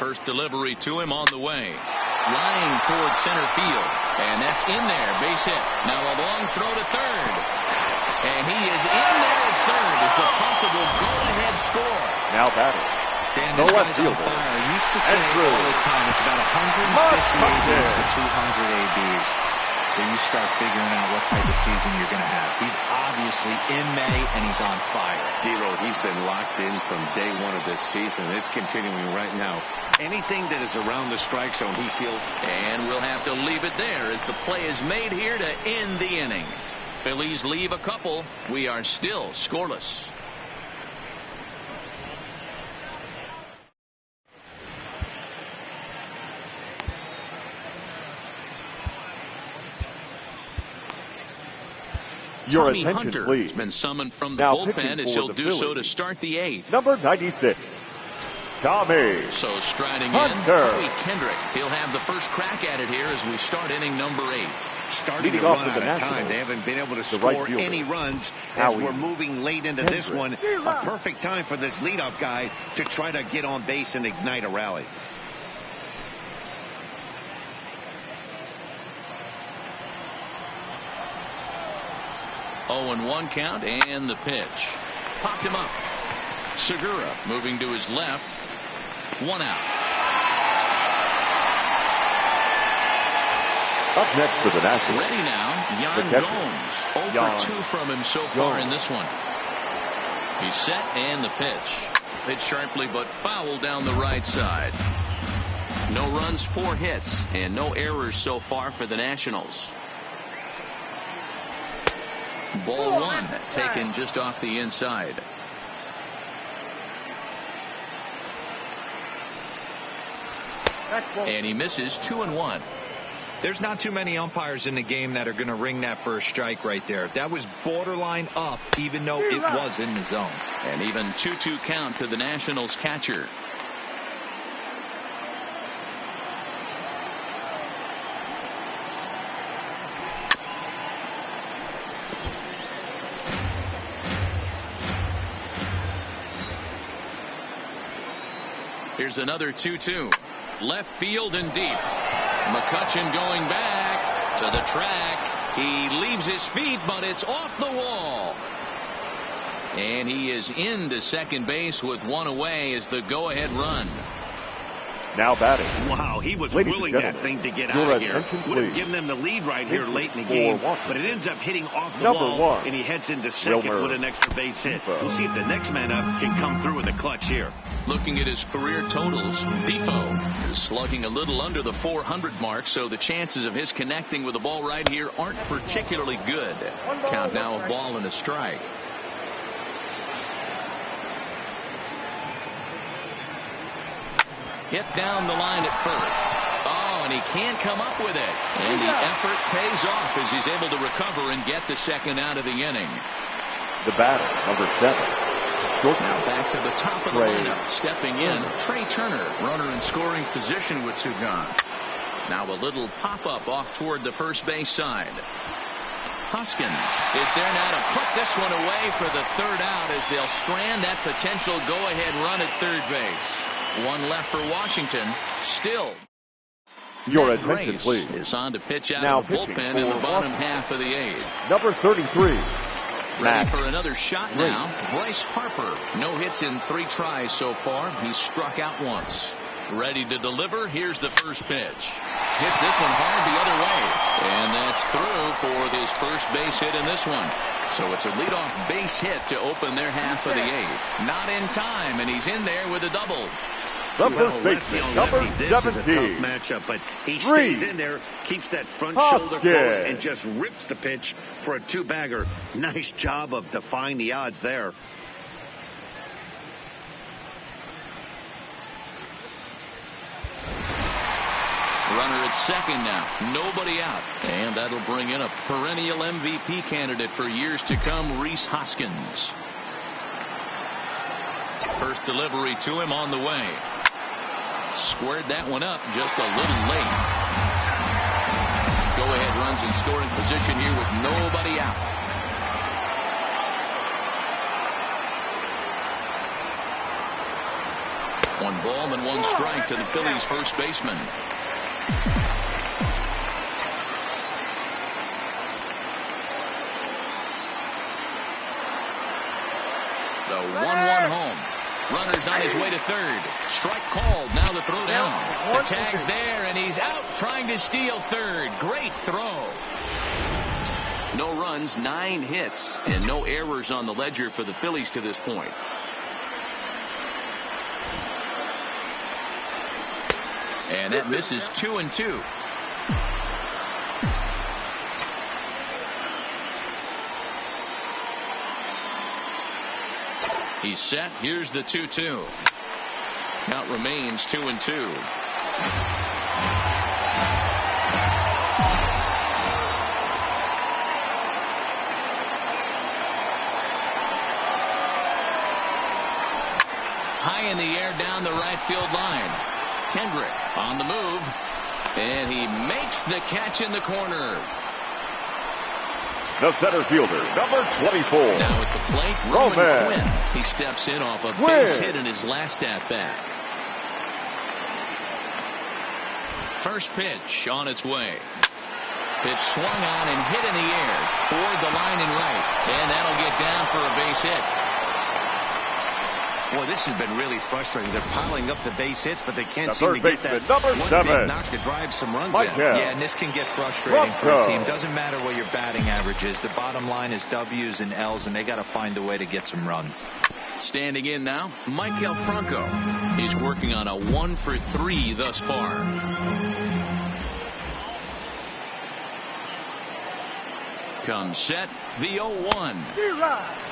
First delivery to him on the way. Line towards center field. And that's in there. Base hit. Now a long throw to third. And he is in there at third. It's a possible go-ahead score. Now batting. Dan, this guy's on fire. I used to say all the time, it's about 150 ABs to 200 ABs. Then you start figuring out what type of season you're going to have. He's obviously in May, and he's on fire. D-Road, he's been locked in from day 1 of this season. It's continuing right now. Anything that is around the strike zone, he feels. And we'll have to leave it there as the play is made here to end the inning. Phillies leave a couple. We are still scoreless. Your Tommy attention, Hunter please. has been summoned from the Now bullpen as he'll do so to start the 8th. Number 96, Tommy So striding Hunter. in, Howie Kendrick. He'll have the first crack at it here as we start inning number 8. Starting to Leading off run for the out of time. Nationals, They haven't been able to the right score fielder, any runs as Howie we're moving late into this Kendrick. one. A perfect time for this leadoff guy to try to get on base and ignite a rally. Oh, and 1 count and the pitch. Popped him up. Segura moving to his left. 1 out. Up next for the Nationals. Ready now, Yan catcher. Gomes. 0 Yan for 2 from him so far Gomes. in this one. He's set and the pitch. Hit sharply but foul down the right side. No runs, 4 hits, and no errors so far for the Nationals. Ball 1 taken just off the inside. And he misses 2-1. There's not too many umpires in the game that are going to ring that for a strike right there. That was borderline up, even though it was in the zone. And even 2-2 count to the Nationals catcher. Here's another 2-2. Left field and deep. McCutchen going back to the track. He leaves his feet, but it's off the wall. And he is into second base with 1 away as the go-ahead run. Now batting. Wow, he was Ladies willing and that gentlemen, thing to get your out of here. attention, Would have please. given them the lead right here Pitching late in the for game, Washington. but it ends up hitting off the Number wall, 1, and he heads into second Wilmer with an extra base hit. Defoe. We'll see if the next man up can come through with a clutch here. Looking at his career totals, Defoe is slugging a little under the 400 mark, so the chances of his connecting with the ball right here aren't particularly good. Count now a ball and a strike. Hit down the line at first. Oh, and he can't come up with it. And the effort pays off as he's able to recover and get the second out of the inning. The batter, number 7. Now back to the top of the lineup. Stepping in, Trey Turner, runner in scoring position with 2 gone. Now a little pop-up off toward the first base side. Hoskins is there now to put this one away for the 3rd out as they'll strand that potential go-ahead run at third base. 1 left for Washington. Still. Your Matt attention, Grace please. is on to pitch out Now of the pitching bullpen in the for bottom Washington. half of the 8th. Number 33, Ready Matt for another shot Grace. now. Bryce Harper. No hits in 3 tries so far. He's struck out once. Ready to deliver. Here's the first pitch. Hit this one hard the other way. And that's through for his first base hit in this one. So it's a leadoff base hit to open their half of the 8th. Not in time, and he's in there with a double. The Well, first lefty baseman, on number lefty, this is a tough 17. matchup, but he Three. stays in there, keeps that front Hoskins. shoulder close, and just rips the pitch for a 2-bagger. Nice job of defying the odds there. Runner at second now. Nobody out. And that'll bring in a perennial MVP candidate for years to come, Rhys Hoskins. First delivery to him on the way. Squared that one up just a little late. Go-ahead runs in scoring position here with nobody out. One ball and 1 strike to the Phillies first baseman. The 1-1 home. Runner's on his way to third. Strike called. Now the throw down. The tag's there, and he's out trying to steal third. Great throw. No runs, 9 hits, and no errors on the ledger for the Phillies to this point. And that misses 2-2. He's set. Here's the 2-2. Count remains 2-2. high in the air down the right field line. Kendrick on the move, and he makes the catch in the corner. The center fielder, number 24. Now at the plate, Roman Quinn. He steps in off a base hit in his last at-bat. First pitch on its way. Pitch swung on and hit in the air toward the line and right, and that'll get down for a base hit. Boy, this has been really frustrating. They're piling up the base hits, but they can't The seem to third get that baseman, number one 7. big knock to drive some runs in. Yeah, and this can get frustrating for a team. Doesn't matter what your batting average is. The bottom line is W's and L's, and they got to find a way to get some runs. Standing in now, Michael Franco. He's working on a 1-for-3 thus far. Comes set, the 0-1.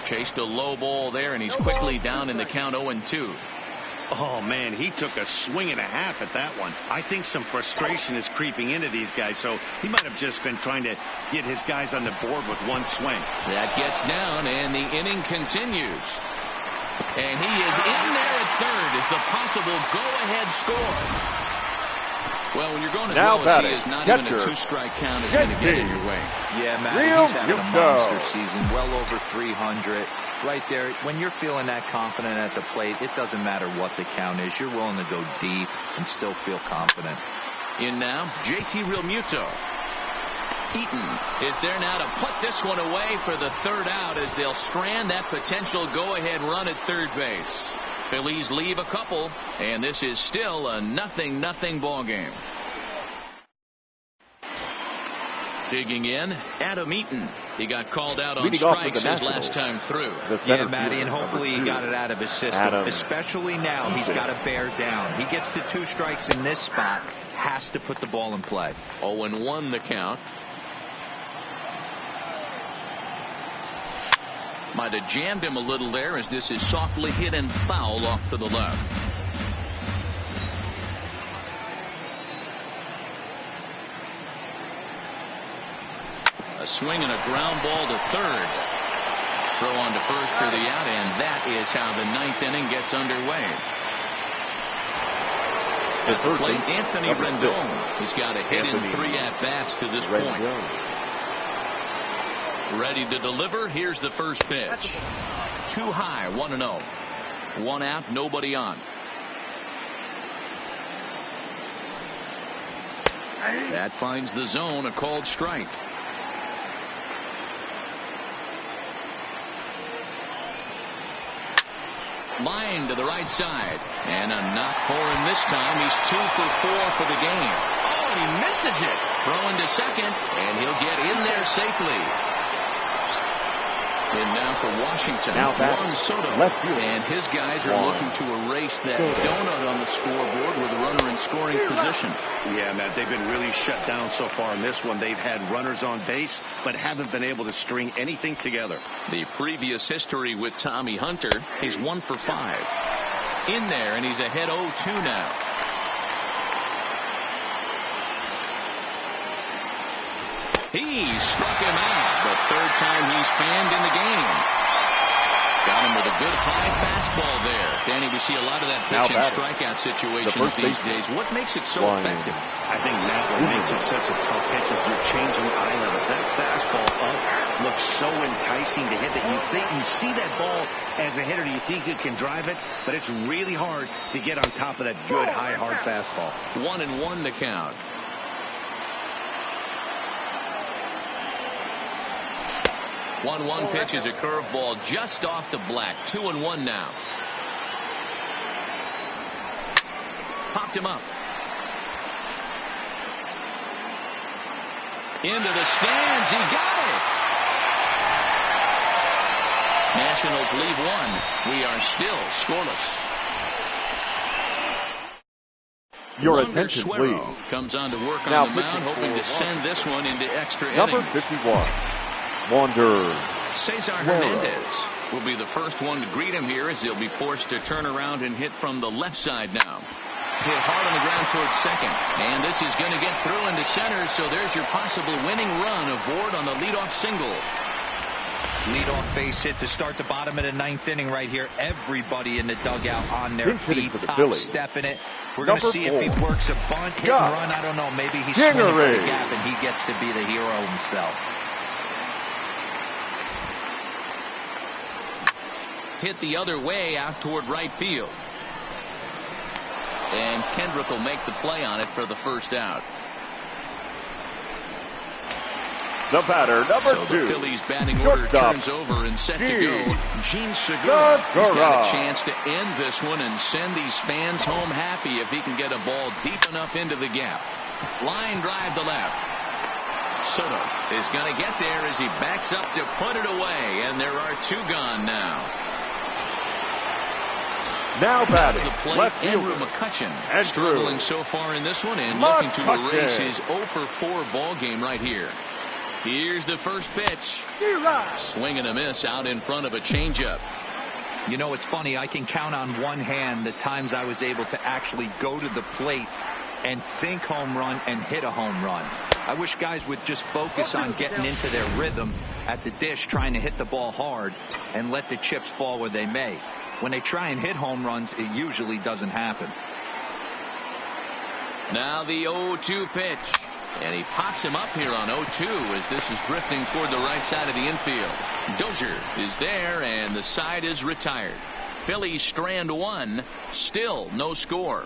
Chased a low ball there, and he's quickly down in the count 0-2. Oh, man, he took a swing and a half at that one. I think some frustration is creeping into these guys, so he might have just been trying to get his guys on the board with one swing. That gets down, and the inning continues. And he is in there at third as the possible go-ahead score. Well, when you're going as well as he is, not even a 2-strike count is going to get in your way. Yeah, Matt, he's having a monster season, well over 300. Right there, when you're feeling that confident at the plate, it doesn't matter what the count is. You're willing to go deep and still feel confident. In now, JT Realmuto. Eaton is there now to put this one away for the third out as they'll strand that potential go-ahead run at third base. Phillies leave a couple, and this is still a 0-0 ball game. Digging in, Adam Eaton. He got called out on strikes his last time through. Yeah, Matty, and hopefully he got it out of his system. Especially now, he's got to bear down. He gets the 2 strikes in this spot, has to put the ball in play. 0-1 the count. Might have jammed him a little there as this is softly hit and foul off to the left. A swing and a ground ball to third. Throw on to first for the out, and that is how the 9th inning gets underway. At the plate, Anthony Rendon. He's got a hit in 3 at-bats to this point. Ready to deliver. Here's the first pitch. Too high, 1-0. 1 out, nobody on. That finds the zone, a called strike. Line to the right side. And a knock for him this time. He's 2 for 4 for the game. Oh, and he misses it. Throwing to second, and he'll get in there safely. In now for Washington, Juan Soto, and his guys are looking to erase that donut on the scoreboard with a runner in scoring position. Yeah, Matt, they've been really shut down so far in this one. They've had runners on base, but haven't been able to string anything together. The previous history with Tommy Hunter, he's 1 for 5. In there, and he's ahead 0-2 now. He struck him out. The third time he's fanned in the game. Got him with a good high fastball there. Danny, we see a lot of that pitch and strikeout situations these days. What makes it so effective? I think, Matt, what makes it such a tough pitch is you're changing eye level. That fastball up looks so enticing to hit that you think you see that ball as a hitter. You think you can drive it, but it's really hard to get on top of that good high hard fastball. 1-1 to count. 1-1 pitch is a curveball just off the black. 2-1 now. Popped him up. Into the stands. He got it. Nationals leave 1. We are still scoreless. Your attention, please. Comes on to work on the mound, hoping to send this one into extra innings. Number 51. Wander. Cesar Hernandez will be the first one to greet him here as he'll be forced to turn around and hit from the left side now. Hit hard on the ground towards second. And this is going to get through into center, so there's your possible winning run aboard on the leadoff single. Leadoff base hit to start the bottom of the 9th inning right here. Everybody in the dugout on their feet, top stepping it. We're going to see if he works a bunt, hit and run. I don't know. Maybe he's swinging for the gap and he gets to be the hero himself. Hit the other way out toward right field. And Kendrick will make the play on it for the first out. The batter, number 2. The Phillies batting order turns over and set to go. Gene Segura has got a chance to end this one and send these fans home happy if he can get a ball deep enough into the gap. Line drive to left. Soto is going to get there as he backs up to put it away, and there are 2 gone now. Now batting, the plate, left Andrew fielder, McCutchen, Andrew. struggling so far in this one and looking to erase his 0 for 4 ball game right here. Here's the first pitch. Swing and a miss out in front of a changeup. You know, it's funny. I can count on one hand the times I was able to actually go to the plate and think home run and hit a home run. I wish guys would just focus on getting into their rhythm at the dish, trying to hit the ball hard and let the chips fall where they may. When they try and hit home runs, it usually doesn't happen. Now the 0-2 pitch. And he pops him up here on 0-2 as this is drifting toward the right side of the infield. Dozier is there, and the side is retired. Phillies strand 1, still no score.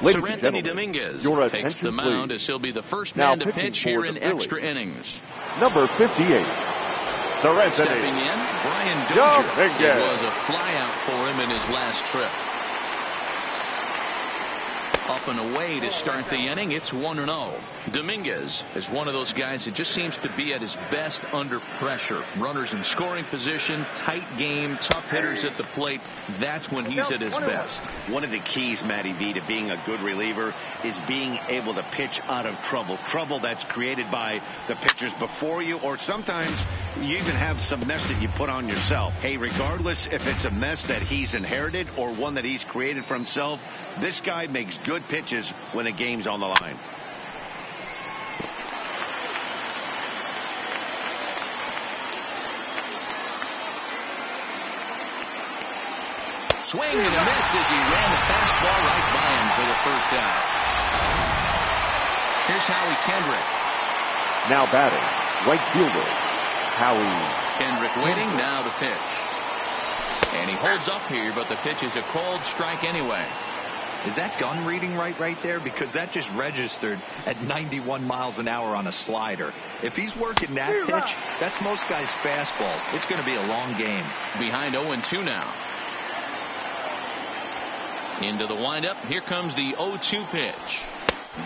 Seranthony Dominguez takes the mound as he'll be the first man to pitch here in extra innings. Number 58. Stepping in, Brian Dozier. It was a flyout for him in his last trip. Up and away to start the inning. It's 1-0. Dominguez is one of those guys that just seems to be at his best under pressure. Runners in scoring position, tight game, tough hitters at the plate. That's when he's at his best. One of the keys, Matty V, to being a good reliever is being able to pitch out of trouble. Trouble that's created by the pitchers before you, or sometimes you even have some mess that you put on yourself. Hey, regardless if it's a mess that he's inherited or one that he's created for himself, this guy makes good pitches when the game's on the line. Swing and a miss as he ran the fastball right by him for the first out. Here's Howie Kendrick. Now batting, right fielder, Howie Kendrick waiting, now the pitch. And he holds up here, but the pitch is a called strike anyway. Is that gun reading right there? Because that just registered at 91 miles an hour on a slider. If he's working that pitch, that's most guys' fastballs. It's going to be a long game. Behind 0-2 now. Into the windup. Here comes the 0-2 pitch.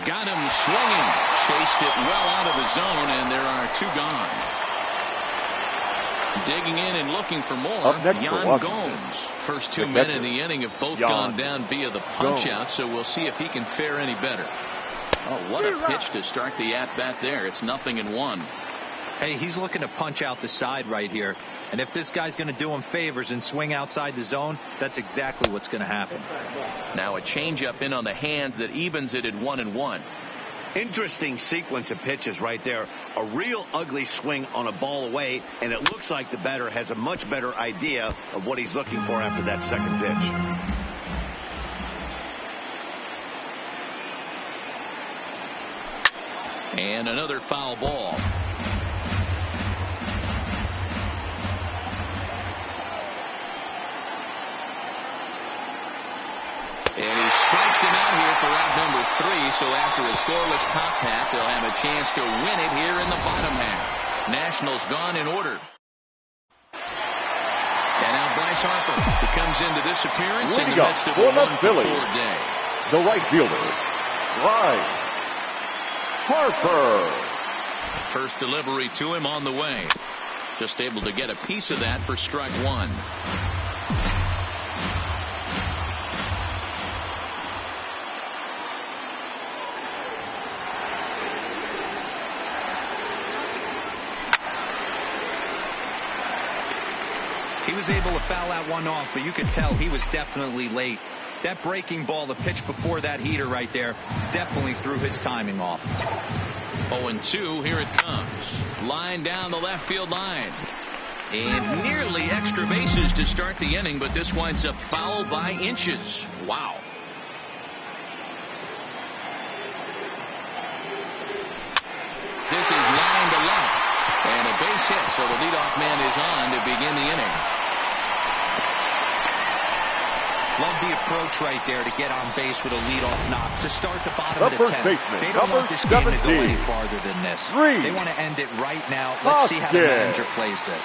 Got him swinging. Chased it well out of the zone, and there are 2 gone. Digging in and looking for more. Yan Gomes. First 2 men in the inning have both gone down via the punch out, so we'll see if he can fare any better. Oh, what a pitch to start the at-bat there. It's 0-1. Hey, he's looking to punch out the side right here. And if this guy's going to do him favors and swing outside the zone, that's exactly what's going to happen. Now a changeup in on the hands that evens it at 1-1. Interesting sequence of pitches right there. A real ugly swing on a ball away, and it looks like the batter has a much better idea of what he's looking for after that second pitch. And another foul ball. And he strikes him out here for out number 3. So after a scoreless top half, they'll have a chance to win it here in the bottom half. Nationals gone in order. And now Bryce Harper, who comes into this appearance in the midst of a 1-for-4 day. The right fielder, Bryce Harper. First delivery to him on the way. Just able to get a piece of that for strike 1. He was able to foul that one off, but you could tell he was definitely late That breaking ball, the pitch before that heater right there, definitely threw his timing off. 0-2, here it comes. Line down the left field line. And nearly extra bases to start the inning, but this winds up foul by inches. Wow. This is line to left. And a base hit, so the leadoff man is on to begin the inning. Love the approach right there to get on base with a leadoff knock to start the bottom of the First 10th. baseman, They don't want this game to go any farther than this. They want to end it right now. Let's see how the manager plays this.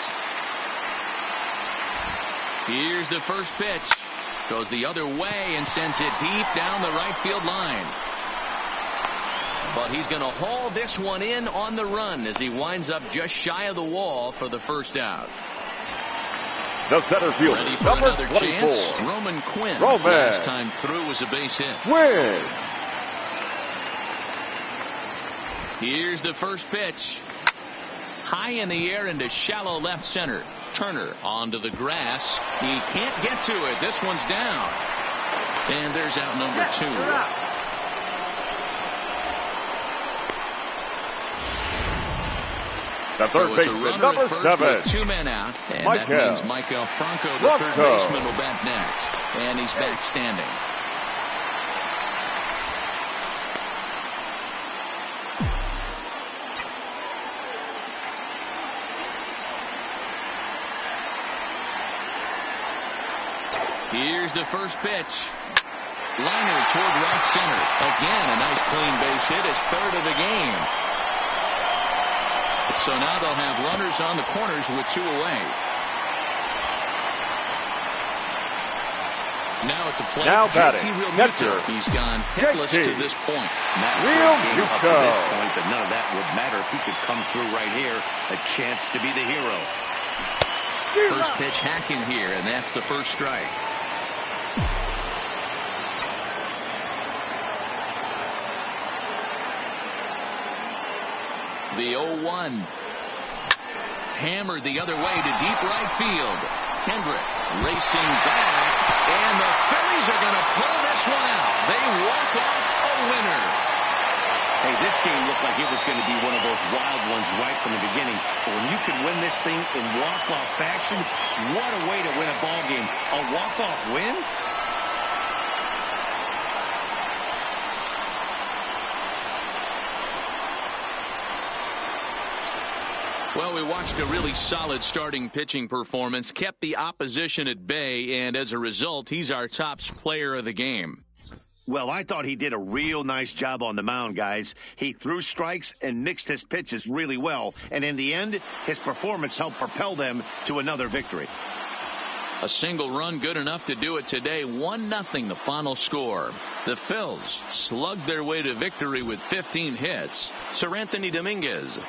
Here's the first pitch. Goes the other way and sends it deep down the right field line. But he's going to haul this one in on the run as he winds up just shy of the wall for the first out. The center fielder, ready for number another 24. chance. Roman Quinn. Roman. Last time through was a base hit. Quinn. Here's the first pitch. High in the air into shallow left center. Turner onto the grass. He can't get to it. This one's down. And there's out number 2. The third baseman, number 7. 2 men out. And Michael. that means Michael Franco, the third baseman, will bat next. And he's back standing. Here's the first pitch. Liner toward right center. Again, a nice clean base hit. His third of the game. So now they'll have runners on the corners with 2 away. Now at the plate, now batting, Nectar. He's gone hitless to this point. Real up to this point, but none of that would matter if he could come through right here. A chance to be the hero. First pitch hacking here, and that's the first strike. The 0-1. Hammered the other way to deep right field. Kendrick racing back, and the Phillies are going to pull this one out. They walk off a winner. Hey, this game looked like it was going to be one of those wild ones right from the beginning. But when you can win this thing in walk-off fashion, what a way to win a ball game. A walk-off win? Well, we watched a really solid starting pitching performance, kept the opposition at bay, and as a result, he's our top player of the game. Well, I thought he did a real nice job on the mound, guys. He threw strikes and mixed his pitches really well, and in the end, his performance helped propel them to another victory. A single run good enough to do it today. 1-0 the final score. The Phils slugged their way to victory with 15 hits. Sir Anthony Dominguez.